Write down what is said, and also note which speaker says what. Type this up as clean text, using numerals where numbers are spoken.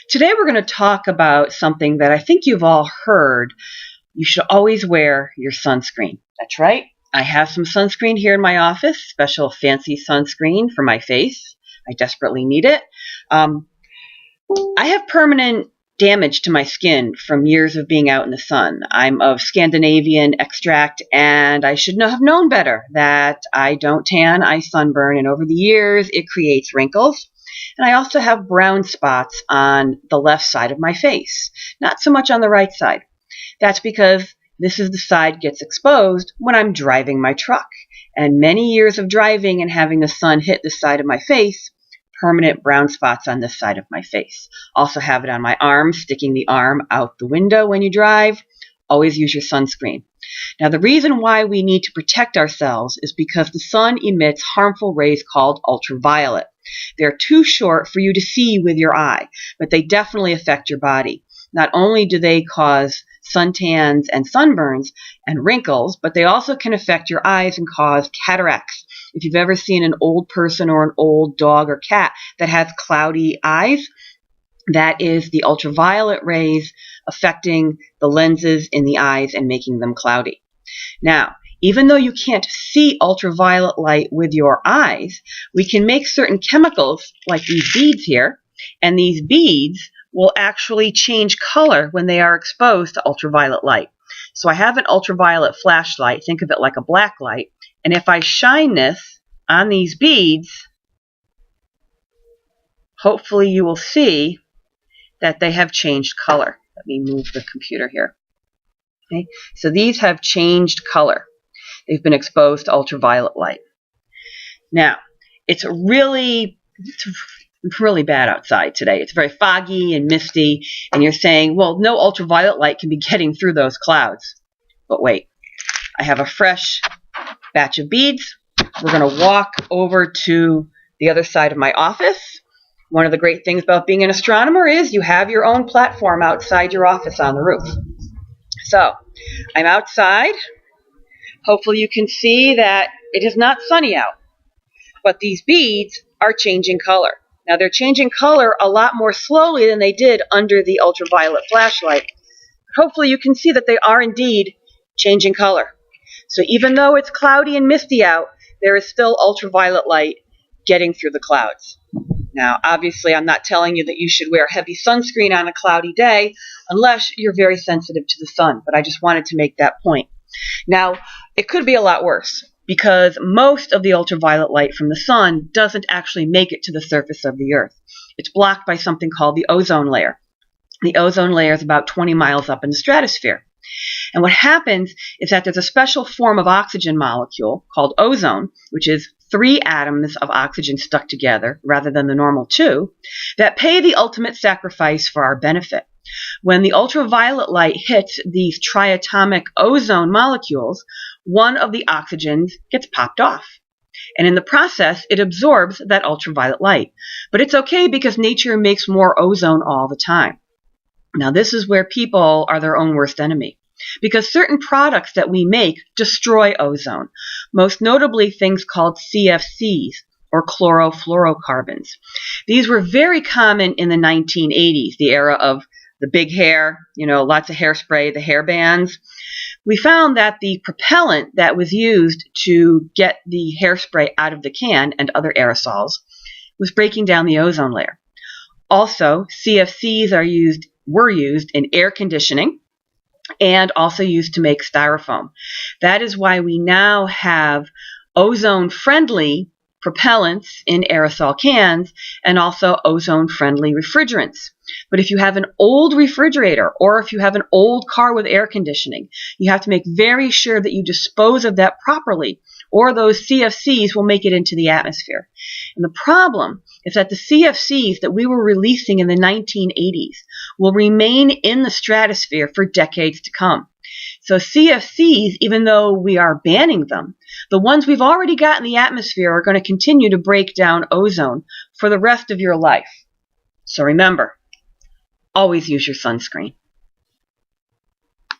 Speaker 1: Today we're going to talk about something that I think you've all heard. You should always wear your sunscreen. That's right. I have some sunscreen here in my office, special fancy sunscreen for my face. I desperately need it. I have permanent damage to my skin from years of being out in the sun. I'm of Scandinavian extract, and I should have known better that I don't tan, I sunburn, and over the years it creates wrinkles. And I also have brown spots on the left side of my face, not so much on the right side. That's because this is the side gets exposed when I'm driving my truck. And many years of driving and having the sun hit the side of my face, permanent brown spots on this side of my face. Also have it on my arm, sticking the arm out the window when you drive. Always use your sunscreen. Now, the reason why we need to protect ourselves is because the sun emits harmful rays called ultraviolet. They're too short for you to see with your eye, but they definitely affect your body. Not only do they cause suntans and sunburns and wrinkles, but they also can affect your eyes and cause cataracts. If you've ever seen an old person or an old dog or cat that has cloudy eyes, that is the ultraviolet rays affecting the lenses in the eyes and making them cloudy. Now, even though you can't see ultraviolet light with your eyes, we can make certain chemicals like these beads here, and these beads will actually change color when they are exposed to ultraviolet light. So I have an ultraviolet flashlight, think of it like a black light, and if I shine this on these beads, hopefully you will see that they have changed color. Let me move the computer here. Okay, so these have changed color. They've been exposed to ultraviolet light. Now, it's really bad outside today. It's very foggy and misty, and you're saying, well, no ultraviolet light can be getting through those clouds. But wait, I have a fresh batch of beads. We're going to walk over to the other side of my office. One of the great things about being an astronomer is you have your own platform outside your office on the roof. So, I'm outside. Hopefully you can see that it is not sunny out, but these beads are changing color. Now, they're changing color a lot more slowly than they did under the ultraviolet flashlight. Hopefully you can see that they are indeed changing color. So even though it's cloudy and misty out, there is still ultraviolet light getting through the clouds. Now, obviously, I'm not telling you that you should wear heavy sunscreen on a cloudy day unless you're very sensitive to the sun, but I just wanted to make that point. Now, it could be a lot worse because most of the ultraviolet light from the sun doesn't actually make it to the surface of the Earth. It's blocked by something called the ozone layer. The ozone layer is about 20 miles up in the stratosphere. And what happens is that there's a special form of oxygen molecule called ozone, which is 3 atoms of oxygen stuck together rather than the normal 2, that pay the ultimate sacrifice for our benefit. When the ultraviolet light hits these triatomic ozone molecules, one of the oxygens gets popped off. And in the process, it absorbs that ultraviolet light. But it's okay because nature makes more ozone all the time. Now, this is where people are their own worst enemy, because certain products that we make destroy ozone, most notably things called CFCs, or chlorofluorocarbons. These were very common in the 1980s, the era of the big hair, lots of hairspray, the hair bands. We found that the propellant that was used to get the hairspray out of the can and other aerosols was breaking down the ozone layer. Also, CFCs were used in air conditioning and also used to make styrofoam. That is why we now have ozone-friendly propellants in aerosol cans and also ozone-friendly refrigerants. But if you have an old refrigerator or if you have an old car with air conditioning, you have to make very sure that you dispose of that properly, or those CFCs will make it into the atmosphere. And the problem is that the CFCs that we were releasing in the 1980s will remain in the stratosphere for decades to come. So CFCs, even though we are banning them, the ones we've already got in the atmosphere are going to continue to break down ozone for the rest of your life. So remember, always use your sunscreen.